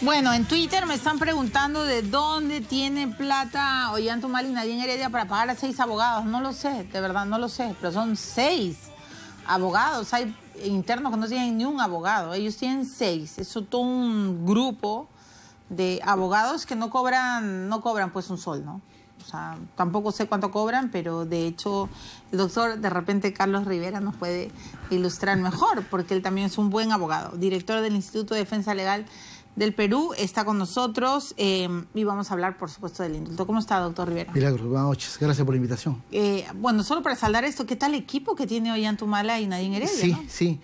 Bueno, en Twitter me están preguntando de dónde tiene plata Ollanta Humala y Nadine Heredia para pagar a 6 abogados. No lo sé, de verdad no lo sé, pero son 6 abogados. Hay internos que no tienen ni un abogado, ellos tienen 6. Es todo un grupo de abogados que no cobran pues un sol, ¿no? O sea, tampoco sé cuánto cobran, pero de hecho el doctor, de repente Carlos Rivera nos puede ilustrar mejor, porque él también es un buen abogado, director del Instituto de Defensa Legal del Perú, está con nosotros y vamos a hablar, por supuesto, del indulto. ¿Cómo está, doctor Rivera? Milagros, buenas noches. Gracias por la invitación. Bueno, solo para saldar esto, ¿qué tal equipo que tiene Ollanta Humala y Nadine Heredia? Sí, ¿no? sí.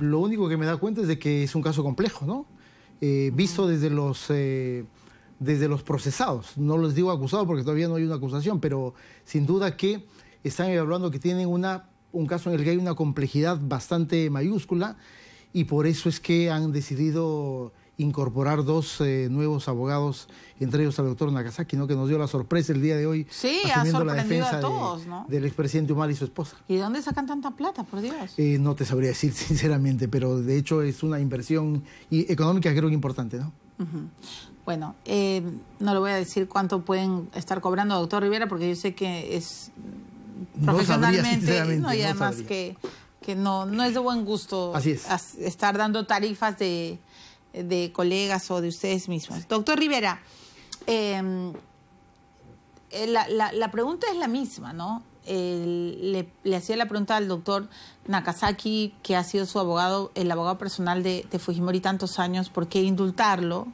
Lo único que me da cuenta es de que es un caso complejo, ¿no? Visto desde los procesados. No les digo acusados porque todavía no hay una acusación, pero sin duda que están hablando que tienen un caso en el que hay una complejidad bastante mayúscula y por eso es que han decidido incorporar 2 nuevos abogados, entre ellos al doctor Nakazaki, ¿no? Que nos dio la sorpresa el día de hoy, sí, asumiendo la defensa a todos, ¿no? del expresidente Humala y su esposa. ¿Y de dónde sacan tanta plata, por Dios? No te sabría decir sinceramente, pero de hecho es una inversión económica creo que importante, ¿no? Bueno, no le voy a decir cuánto pueden estar cobrando, doctor Rivera, porque yo sé que es profesionalmente, no, y además que no es de buen gusto estar dando tarifas de colegas o de ustedes mismos. Doctor Rivera, la pregunta es la misma, ¿no? Le hacía la pregunta al doctor Nakazaki, que ha sido su abogado, el abogado personal de Fujimori tantos años, ¿por qué indultarlo?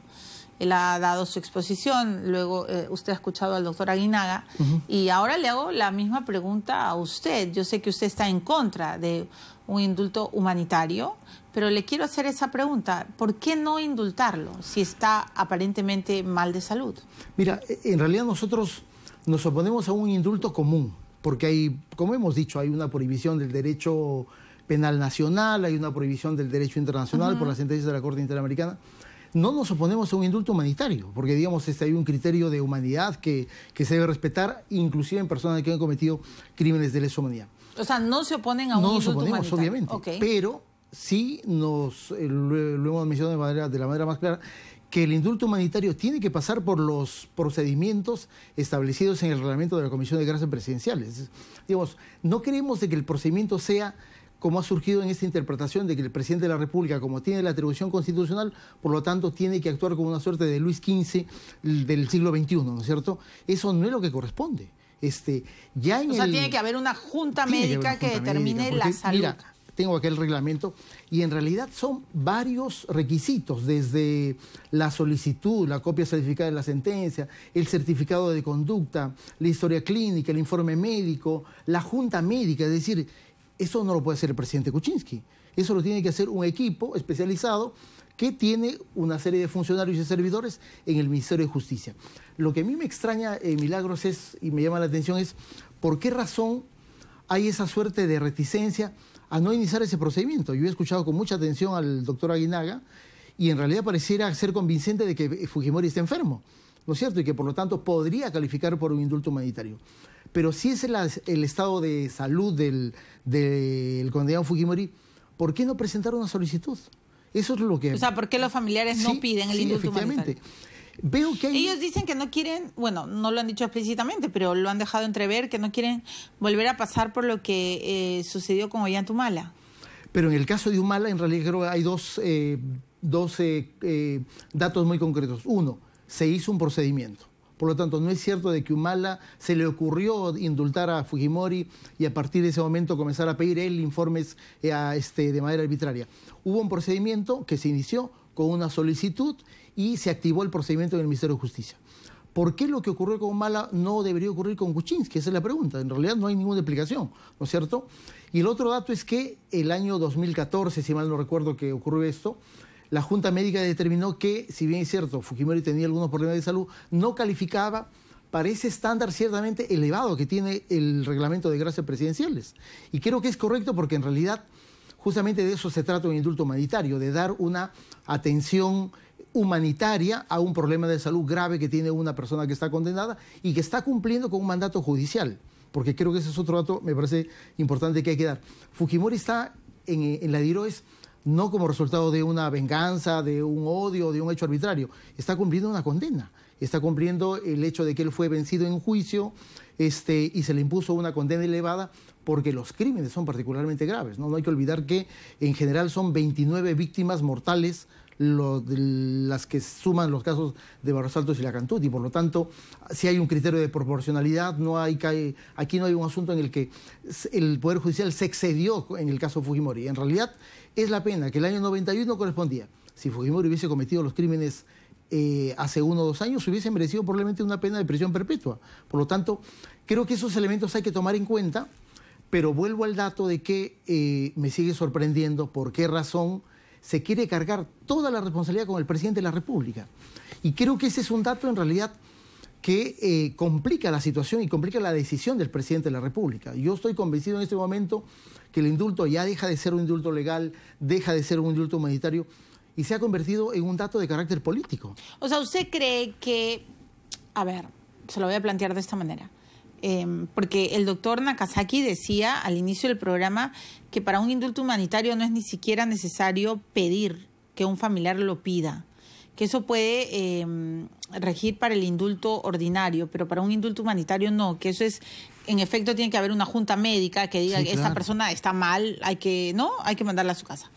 Él ha dado su exposición, luego usted ha escuchado al doctor Aguinaga, y ahora le hago la misma pregunta a usted. Yo sé que usted está en contra de un indulto humanitario, pero le quiero hacer esa pregunta. ¿Por qué no indultarlo si está aparentemente mal de salud? Mira, en realidad nosotros nos oponemos a un indulto común, porque hay, como hemos dicho, hay una prohibición del derecho penal nacional, hay una prohibición del derecho internacional por las sentencias de la Corte Interamericana. No nos oponemos a un indulto humanitario, porque digamos hay un criterio de humanidad que se debe respetar, inclusive en personas que han cometido crímenes de lesa humanidad. O sea, no se oponen a un indulto humanitario. No nos oponemos, obviamente, pero sí lo hemos mencionado de la manera más clara, que el indulto humanitario tiene que pasar por los procedimientos establecidos en el reglamento de la Comisión de Gracias Presidenciales. Digamos, no queremos de que el procedimiento sea como ha surgido en esta interpretación de que el presidente de la República, como tiene la atribución constitucional, por lo tanto tiene que actuar como una suerte de Luis XV del siglo XXI, ¿no es cierto? Eso no es lo que corresponde. Tiene que haber una junta médica que determine la salud. Mira, tengo aquel reglamento y en realidad son varios requisitos, desde la solicitud, la copia certificada de la sentencia, el certificado de conducta, la historia clínica, el informe médico, la junta médica, es decir, eso no lo puede hacer el presidente Kuczynski, eso lo tiene que hacer un equipo especializado que tiene una serie de funcionarios y servidores en el Ministerio de Justicia. Lo que a mí me extraña, Milagros, y me llama la atención es por qué razón hay esa suerte de reticencia a no iniciar ese procedimiento. Yo he escuchado con mucha atención al doctor Aguinaga y en realidad pareciera ser convincente de que Fujimori está enfermo, ¿no es cierto? Y que por lo tanto podría calificar por un indulto humanitario. Pero si es el estado de salud del condenado Fujimori, ¿por qué no presentar una solicitud? Eso es lo que... O sea, ¿por qué los familiares no piden el indulto humanitario? Veo que hay... Ellos dicen que no quieren, bueno, no lo han dicho explícitamente, pero lo han dejado entrever, que no quieren volver a pasar por lo que sucedió con Ollanta Humala. Pero en el caso de Humala, en realidad creo que hay dos datos muy concretos. Uno, se hizo un procedimiento. Por lo tanto, no es cierto de que Humala se le ocurrió indultar a Fujimori y a partir de ese momento comenzar a pedir él informes de manera arbitraria. Hubo un procedimiento que se inició con una solicitud y se activó el procedimiento en el Ministerio de Justicia. ¿Por qué lo que ocurrió con Humala no debería ocurrir con Kuczynski? Esa es la pregunta. En realidad no hay ninguna explicación, ¿no es cierto? Y el otro dato es que el año 2014, si mal no recuerdo que ocurrió esto, la Junta Médica determinó que, si bien es cierto, Fujimori tenía algunos problemas de salud, no calificaba para ese estándar ciertamente elevado que tiene el reglamento de gracias presidenciales. Y creo que es correcto porque en realidad justamente de eso se trata un indulto humanitario, de dar una atención humanitaria a un problema de salud grave que tiene una persona que está condenada y que está cumpliendo con un mandato judicial. Porque creo que ese es otro dato, me parece importante que hay que dar. Fujimori está en la DIROES no como resultado de una venganza, de un odio, de un hecho arbitrario. Está cumpliendo una condena. Está cumpliendo el hecho de que él fue vencido en juicio y se le impuso una condena elevada porque los crímenes son particularmente graves, ¿no? No hay que olvidar que en general son 29 víctimas mortales las que suman los casos de Barros Altos y Lacantuti. Por lo tanto, si hay un criterio de proporcionalidad, aquí no hay un asunto en el que el Poder Judicial se excedió en el caso Fujimori. En realidad, es la pena que el año 91 correspondía. Si Fujimori hubiese cometido los crímenes hace 1 o 2 años, hubiese merecido probablemente una pena de prisión perpetua. Por lo tanto, creo que esos elementos hay que tomar en cuenta, pero vuelvo al dato de que me sigue sorprendiendo por qué razón se quiere cargar toda la responsabilidad con el presidente de la República. Y creo que ese es un dato en realidad que complica la situación y complica la decisión del presidente de la República. Yo estoy convencido en este momento que el indulto ya deja de ser un indulto legal, deja de ser un indulto humanitario y se ha convertido en un dato de carácter político. O sea, ¿usted cree que, a ver, se lo voy a plantear de esta manera, porque el doctor Nakazaki decía al inicio del programa que para un indulto humanitario no es ni siquiera necesario pedir que un familiar lo pida, que eso puede regir para el indulto ordinario, pero para un indulto humanitario no, que eso es, en efecto, tiene que haber una junta médica que diga que esta persona está mal, hay que mandarla a su casa.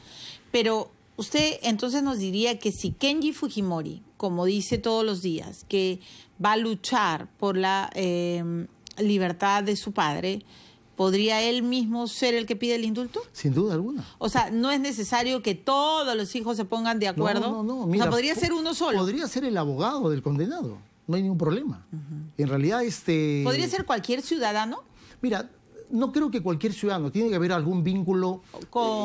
Pero usted entonces nos diría que si Kenji Fujimori, como dice todos los días, que va a luchar por la libertad de su padre, ¿podría él mismo ser el que pide el indulto? Sin duda alguna. O sea, no es necesario que todos los hijos se pongan de acuerdo. No. Mira, o sea, podría ser uno solo. Podría ser el abogado del condenado. No hay ningún problema. En realidad, ¿podría ser cualquier ciudadano? Mira, no creo que cualquier ciudadano. Tiene que haber algún vínculo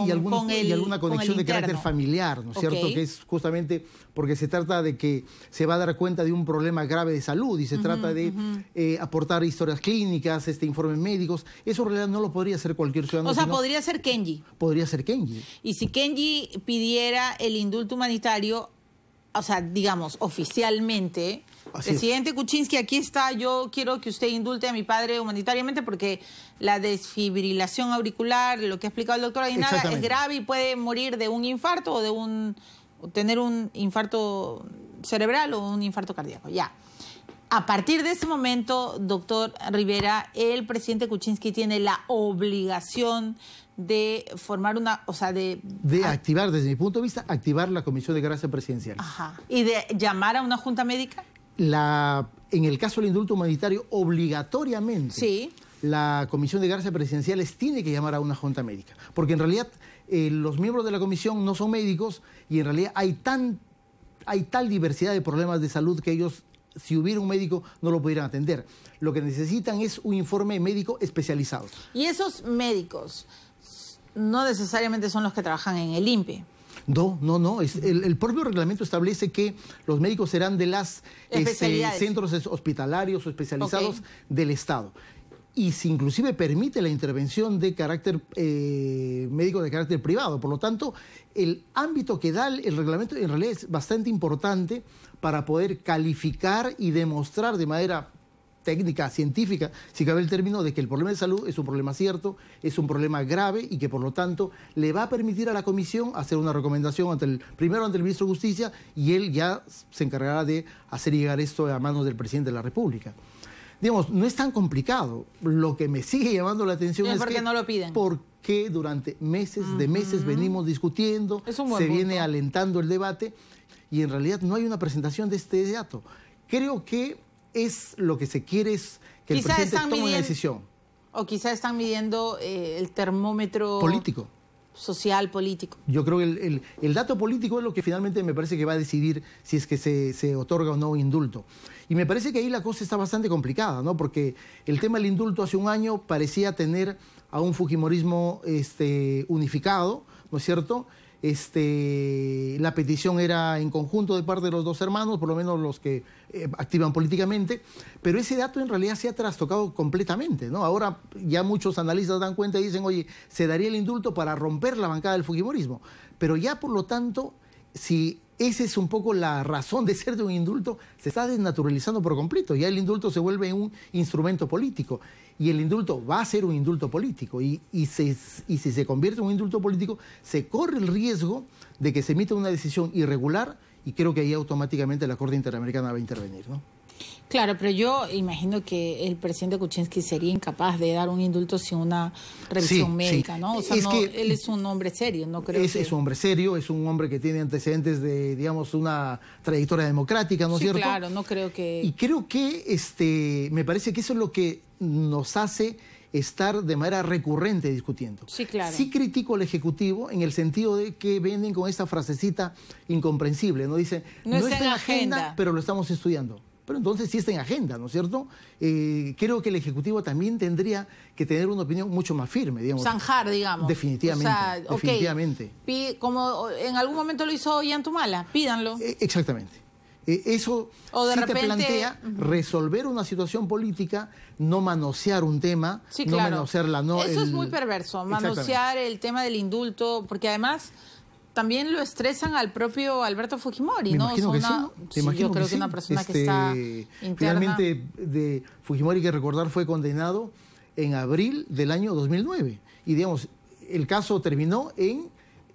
y alguna conexión de carácter familiar, ¿no es cierto? Que es justamente porque se trata de que se va a dar cuenta de un problema grave de salud y se trata de aportar historias clínicas, informes médicos. Eso en realidad no lo podría hacer cualquier ciudadano. O sea, podría ser Kenji. Podría ser Kenji. Y si Kenji pidiera el indulto humanitario, o sea, digamos, oficialmente, presidente Kuczynski, aquí está, yo quiero que usted indulte a mi padre humanitariamente porque la desfibrilación auricular, lo que ha explicado el doctor Aguinaga, es grave y puede morir de un infarto o tener un infarto cerebral o un infarto cardíaco. Ya. A partir de ese momento, doctor Rivera, el presidente Kuczynski tiene la obligación de formar de activar, desde mi punto de vista, activar la Comisión de Gracia Presidencial. Ajá. ¿Y de llamar a una junta médica? En el caso del indulto humanitario, obligatoriamente, la Comisión de Gracia Presidenciales tiene que llamar a una junta médica. Porque en realidad los miembros de la comisión no son médicos y en realidad hay tal diversidad de problemas de salud que ellos, si hubiera un médico, no lo pudieran atender. Lo que necesitan es un informe médico especializado. ¿Y esos médicos no necesariamente son los que trabajan en el INPE? No. El propio reglamento establece que los médicos serán de las centros hospitalarios o especializados del Estado. Y si inclusive permite la intervención de carácter médico de carácter privado. Por lo tanto, el ámbito que da el reglamento en realidad es bastante importante para poder calificar y demostrar de manera técnica, científica, si cabe el término, de que el problema de salud es un problema cierto, es un problema grave y que por lo tanto le va a permitir a la comisión hacer una recomendación primero ante el ministro de Justicia y él ya se encargará de hacer llegar esto a manos del presidente de la República. Digamos, no es tan complicado. Lo que me sigue llamando la atención es que no lo piden. Porque durante meses venimos discutiendo, se viene alentando el debate y en realidad no hay una presentación de este dato. Creo que es lo que se quiere es que el presidente tome una decisión. O quizás están midiendo el termómetro político. Social, político. Yo creo que el dato político es lo que finalmente me parece que va a decidir si es que se otorga o no un indulto. Y me parece que ahí la cosa está bastante complicada, ¿no? Porque el tema del indulto hace un año parecía tener a un fujimorismo unificado, ¿no es cierto? La petición era en conjunto de parte de los dos hermanos, por lo menos los que activan políticamente, pero ese dato en realidad se ha trastocado completamente, ¿no? Ahora ya muchos analistas dan cuenta y dicen, oye, se daría el indulto para romper la bancada del fujimorismo, pero ya por lo tanto, si esa es un poco la razón de ser de un indulto. Se está desnaturalizando por completo. Ya el indulto se vuelve un instrumento político. Y el indulto va a ser un indulto político. Y si se convierte en un indulto político, se corre el riesgo de que se emita una decisión irregular, y creo que ahí automáticamente la Corte Interamericana va a intervenir, ¿no? Claro, pero yo imagino que el presidente Kuczynski sería incapaz de dar un indulto sin una revisión médica, ¿no? O sea, él es un hombre serio, no creo que... Es un hombre serio, es un hombre que tiene antecedentes de, digamos, una trayectoria democrática, ¿no es cierto? Claro, no creo que... Y creo que me parece que eso es lo que nos hace estar de manera recurrente discutiendo. Sí, claro. Sí critico al Ejecutivo en el sentido de que vienen con esta frasecita incomprensible, ¿no? Dice, no está en agenda, pero lo estamos estudiando. Pero entonces sí está en agenda, ¿no es cierto? Creo que el Ejecutivo también tendría que tener una opinión mucho más firme, digamos. Zanjar, digamos. Definitivamente, o sea, definitivamente. Como en algún momento lo hizo Ollantumala, pídanlo. Exactamente. Eso o de sí repente, te plantea resolver una situación política, no manosear un tema, sí, no claro. manosear la... Eso es muy perverso, manosear el tema del indulto, porque además... También lo estresan al propio Alberto Fujimori, ¿no? Imagino que sí, ¿no? Yo creo que una persona que está interna... Finalmente, de Fujimori, que recordar, fue condenado en abril del año 2009. Y, digamos, el caso terminó en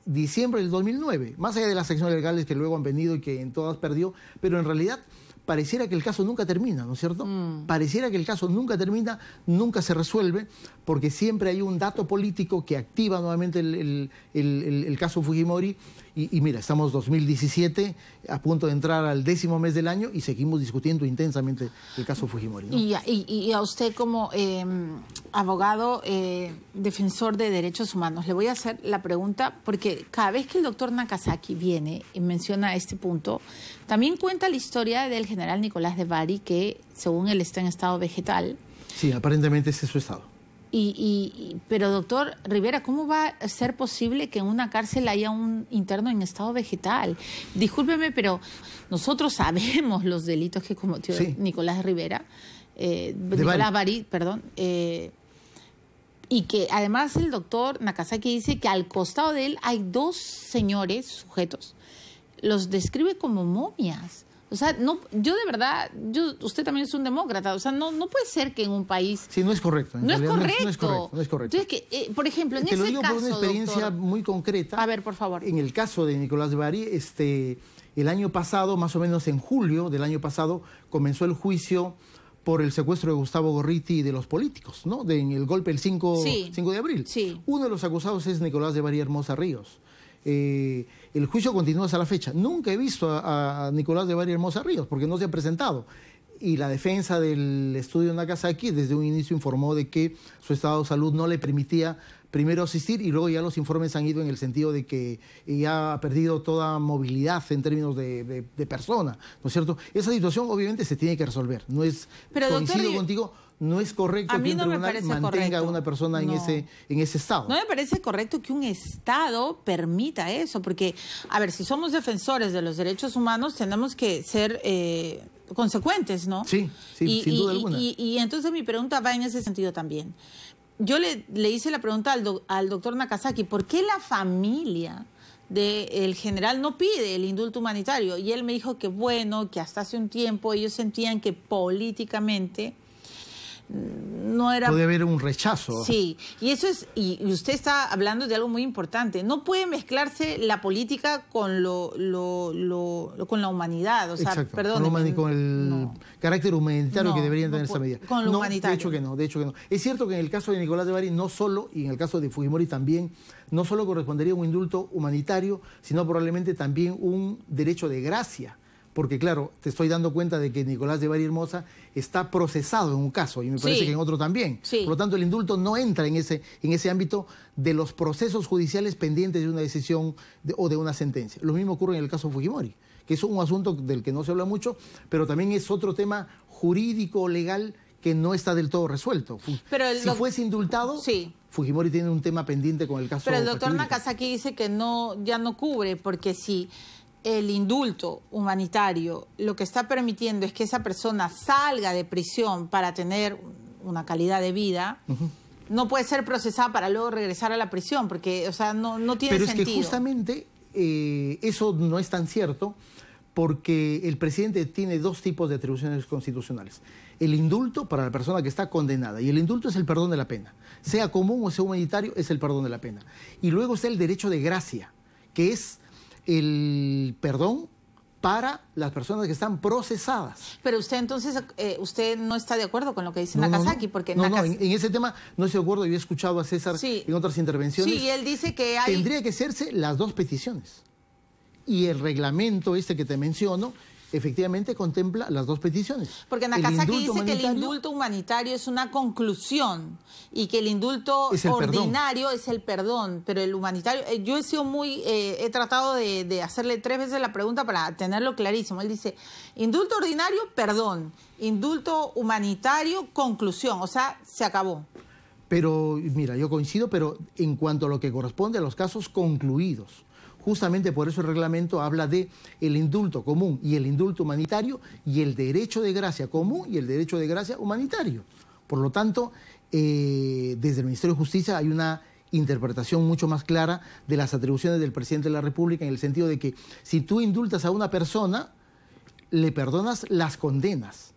diciembre del 2009. Más allá de las acciones legales que luego han venido y que en todas perdió, pero en realidad... pareciera que el caso nunca termina, ¿no es cierto? Pareciera que el caso nunca termina, nunca se resuelve, porque siempre hay un dato político que activa nuevamente el caso Fujimori. Y mira, estamos 2017, a punto de entrar al 10º mes del año y seguimos discutiendo intensamente el caso Fujimori, ¿no? Y a usted como abogado, defensor de derechos humanos, le voy a hacer la pregunta, porque cada vez que el doctor Nakazaki viene y menciona este punto, también cuenta la historia del general Nicolás de Bari, que según él está en estado vegetal. Sí, aparentemente ese es su estado. Pero doctor Rivera, ¿cómo va a ser posible que en una cárcel haya un interno en estado vegetal? Discúlpeme, pero nosotros sabemos los delitos que cometió Nicolás Rivera, Nicolás Bari, perdón, y que además el doctor Nakazaki dice que al costado de él hay dos señores sujetos, los describe como momias. O sea, no, yo de verdad, usted también es un demócrata, o sea, no puede ser que en un país... Sí, no es correcto. No es correcto. No es correcto. Entonces, que, por ejemplo, en ese caso... Te lo digo caso, por una experiencia doctor, muy concreta. A ver, por favor. En el caso de Nicolás de Bari, el año pasado, más o menos en julio del año pasado, comenzó el juicio por el secuestro de Gustavo Gorriti y de los políticos, ¿no? En el golpe el 5 de abril. Sí. Uno de los acusados es Nicolás de Bari Hermosa Ríos. El juicio continúa hasta la fecha. Nunca he visto a Nicolás de Bari Hermosa Ríos porque no se ha presentado. Y la defensa del estudio Nakazaki desde un inicio informó de que su estado de salud no le permitía primero asistir, y luego ya los informes han ido en el sentido de que ya ha perdido toda movilidad en términos de persona, ¿no es cierto? Esa situación obviamente se tiene que resolver. No es, pero, coincido doctor, contigo, no es correcto que un tribunal mantenga a una persona en ese estado. No me parece correcto que un Estado permita eso, porque, a ver, si somos defensores de los derechos humanos, tenemos que ser consecuentes, ¿no? Sí, sin duda alguna. Y entonces mi pregunta va en ese sentido también. Yo le hice la pregunta al doctor Nakazaki, ¿por qué la familia del general no pide el indulto humanitario? Y él me dijo que bueno, que hasta hace un tiempo ellos sentían que políticamente no era... Puede haber un rechazo. Sí, y eso es, y usted está hablando de algo muy importante. No puede mezclarse la política con con la humanidad. O sea, exacto, perdón. Con el carácter humanitario que deberían tener esa medida. Con lo humanitario. De hecho que no. Es cierto que en el caso de Nicolás de Bari no solo, y en el caso de Fujimori también, no solo correspondería un indulto humanitario, sino probablemente también un derecho de gracia. Porque, claro, te estoy dando cuenta de que Nicolás de Bari Hermosa está procesado en un caso, y me parece que en otro también. Sí. Por lo tanto, el indulto no entra en ese ámbito de los procesos judiciales pendientes de una decisión o de una sentencia. Lo mismo ocurre en el caso Fujimori, que es un asunto del que no se habla mucho, pero también es otro tema jurídico, legal, que no está del todo resuelto. Pero si fuese indultado... Fujimori tiene un tema pendiente con el caso. Pero el doctor Nakazaki dice que ya no cubre, porque si el indulto humanitario lo que está permitiendo es que esa persona salga de prisión para tener una calidad de vida, no puede ser procesada para luego regresar a la prisión, porque, o sea, no tiene sentido. Pero es que justamente eso no es tan cierto porque el presidente tiene dos tipos de atribuciones constitucionales. El indulto para la persona que está condenada, y el indulto es el perdón de la pena. Sea común o sea humanitario, es el perdón de la pena. Y luego está el derecho de gracia, que es el perdón para las personas que están procesadas. Pero usted entonces, usted no está de acuerdo con lo que dice Nakazaki, porque en ese tema no estoy de acuerdo. Yo he escuchado a César en otras intervenciones. Sí, y él dice que hay... Tendría que hacerse las dos peticiones. Y el reglamento este que te menciono, efectivamente contempla las dos peticiones. Porque Nakazaki dice que el indulto humanitario es una conclusión y que el indulto ordinario es el perdón, pero el humanitario, yo he sido he tratado de hacerle 3 veces la pregunta para tenerlo clarísimo. Él dice, indulto ordinario, perdón, indulto humanitario, conclusión, o sea, se acabó. Pero, mira, yo coincido, pero en cuanto a lo que corresponde a los casos concluidos. Justamente por eso el reglamento habla de el indulto común y el indulto humanitario y el derecho de gracia común y el derecho de gracia humanitario. Por lo tanto, desde el Ministerio de Justicia hay una interpretación mucho más clara de las atribuciones del presidente de la República, en el sentido de que si tú indultas a una persona, le perdonas las condenas,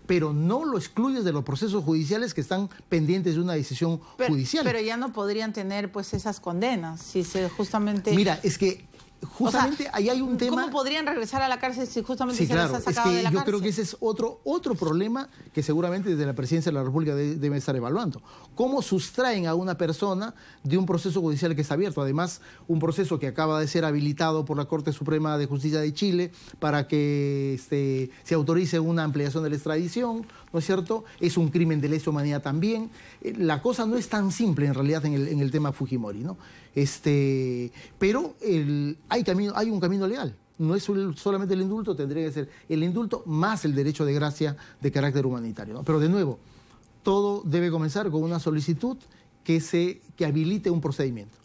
pero no lo excluyes de los procesos judiciales que están pendientes de una decisión judicial. Pero ya no podrían tener pues esas condenas, si se justamente... Mira, es que justamente ahí hay un tema... ¿Cómo podrían regresar a la cárcel si justamente se les ha sacado de la cárcel? Yo creo que ese es otro problema que seguramente desde la Presidencia de la República deben estar evaluando. ¿Cómo sustraen a una persona de un proceso judicial que está abierto? Además, un proceso que acaba de ser habilitado por la Corte Suprema de Justicia de Chile para que se autorice una ampliación de la extradición, ¿no es cierto? Es un crimen de lesa humanidad también. La cosa no es tan simple en realidad en el tema Fujimori, ¿no? Pero hay un camino legal. No es solamente el indulto, tendría que ser el indulto más el derecho de gracia de carácter humanitario, ¿no? Pero de nuevo, todo debe comenzar con una solicitud que habilite un procedimiento.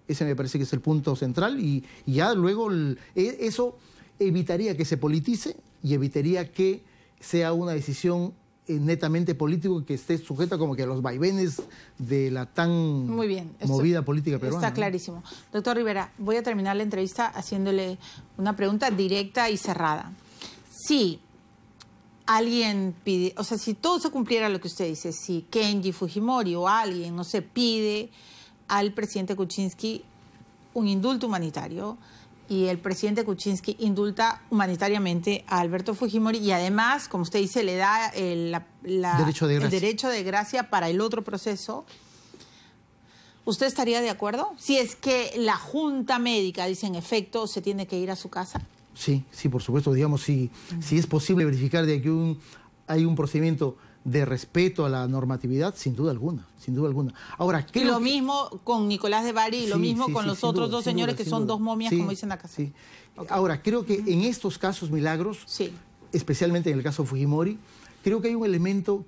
Ese me parece que es el punto central y ya luego eso evitaría que se politice y evitaría que sea una decisión netamente político que esté sujeta como que a los vaivenes de la tan movida política peruana. Está clarísimo. Doctor Rivera, voy a terminar la entrevista haciéndole una pregunta directa y cerrada. Si alguien pide, o sea, si todo se cumpliera lo que usted dice, si Kenji Fujimori o alguien, no sé, pide al presidente Kuczynski un indulto humanitario, y el presidente Kuczynski indulta humanitariamente a Alberto Fujimori y además, como usted dice, le da el derecho de gracia para el otro proceso, ¿usted estaría de acuerdo? Si es que la junta médica dice, en efecto, se tiene que ir a su casa. Sí, por supuesto. Digamos, si es posible verificar de que hay un procedimiento de respeto a la normatividad, sin duda alguna, sin duda alguna. Ahora, y lo mismo con Nicolás de Bari y lo mismo con los otros dos señores que son dos momias, como dicen acá. Sí. Okay. Ahora, creo que en estos casos milagros, especialmente en el caso Fujimori, creo que hay un elemento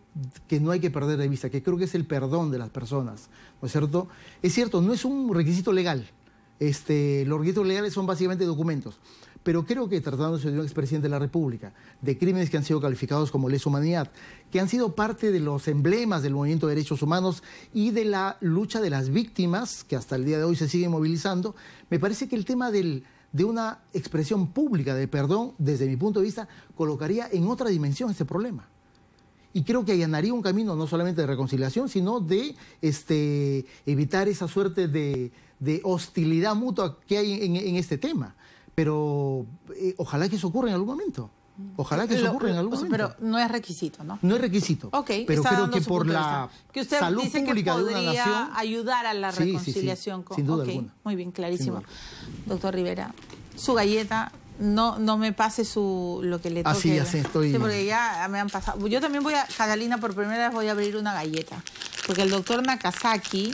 que no hay que perder de vista, que creo que es el perdón de las personas, ¿no es cierto? Es cierto, no es un requisito legal. Los requisitos legales son básicamente documentos. Pero creo que tratándose de un expresidente de la República, de crímenes que han sido calificados como lesa humanidad, que han sido parte de los emblemas del movimiento de derechos humanos y de la lucha de las víctimas, que hasta el día de hoy se sigue movilizando, me parece que el tema de una expresión pública de perdón, desde mi punto de vista, colocaría en otra dimensión este problema. Y creo que allanaría un camino no solamente de reconciliación, sino de evitar esa suerte de hostilidad mutua que hay en este tema. Pero ojalá que eso ocurra en algún momento. Ojalá que eso ocurra en algún momento. Pero no es requisito, ¿no? No es requisito. Pero creo que por la salud pública de una nación... Que usted dice que podría ayudar a la reconciliación. Sí, sin duda alguna. Muy bien, clarísimo. Doctor Rivera, su galleta... No me pase lo que le toque. Así ya sé, estoy... Sí, porque ya me han pasado. Yo también Catalina, por primera vez voy a abrir una galleta. Porque el doctor Nakazaki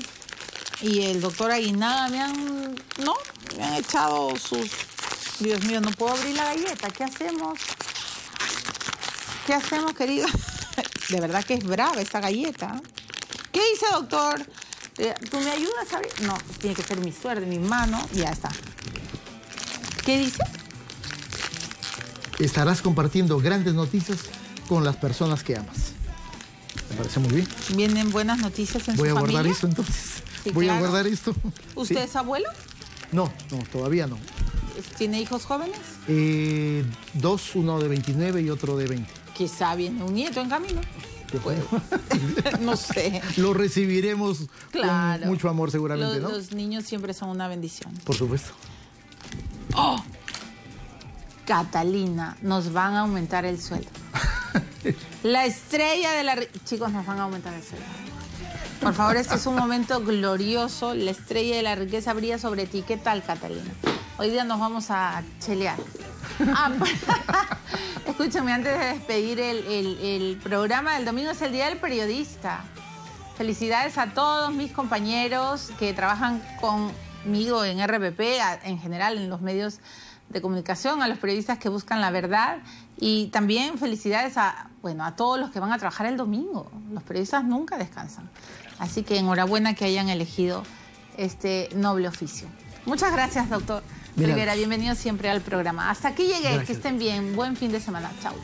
y el doctor Aguinaga me han echado sus... Dios mío, no puedo abrir la galleta. ¿Qué hacemos? ¿Qué hacemos, querido? De verdad que es brava esta galleta. ¿Qué dice, doctor? ¿Tú me ayudas a abrir? No, tiene que ser mi suerte, mi mano. Y ya está. ¿Qué dice? Estarás compartiendo grandes noticias con las personas que amas. Me parece muy bien. ¿Vienen buenas noticias en su familia? Voy a guardar esto entonces. Sí, Voy a guardar esto. ¿Usted es abuelo? No, todavía no. ¿Tiene hijos jóvenes? 2, uno de 29 y otro de 20. Quizá viene un nieto en camino. Pues, no sé. Lo recibiremos claro, con mucho amor seguramente, ¿no? Los niños siempre son una bendición. Por supuesto. ¡Oh! Catalina, nos van a aumentar el sueldo. La estrella de la... Chicos, nos van a aumentar el sueldo. Por favor, este es un momento glorioso. La estrella de la riqueza brilla sobre ti. ¿Qué tal, Catalina? Hoy día nos vamos a chelear. Escúchame, antes de despedir el programa del domingo, es el Día del Periodista. Felicidades a todos mis compañeros que trabajan conmigo en RPP, en general en los medios de comunicación, a los periodistas que buscan la verdad, y también felicidades a todos los que van a trabajar el domingo. Los periodistas nunca descansan. Así que enhorabuena que hayan elegido este noble oficio. Muchas gracias, doctor Rivera. Bienvenido siempre al programa. Hasta aquí llegué. Gracias. Que estén bien. Buen fin de semana. Chao.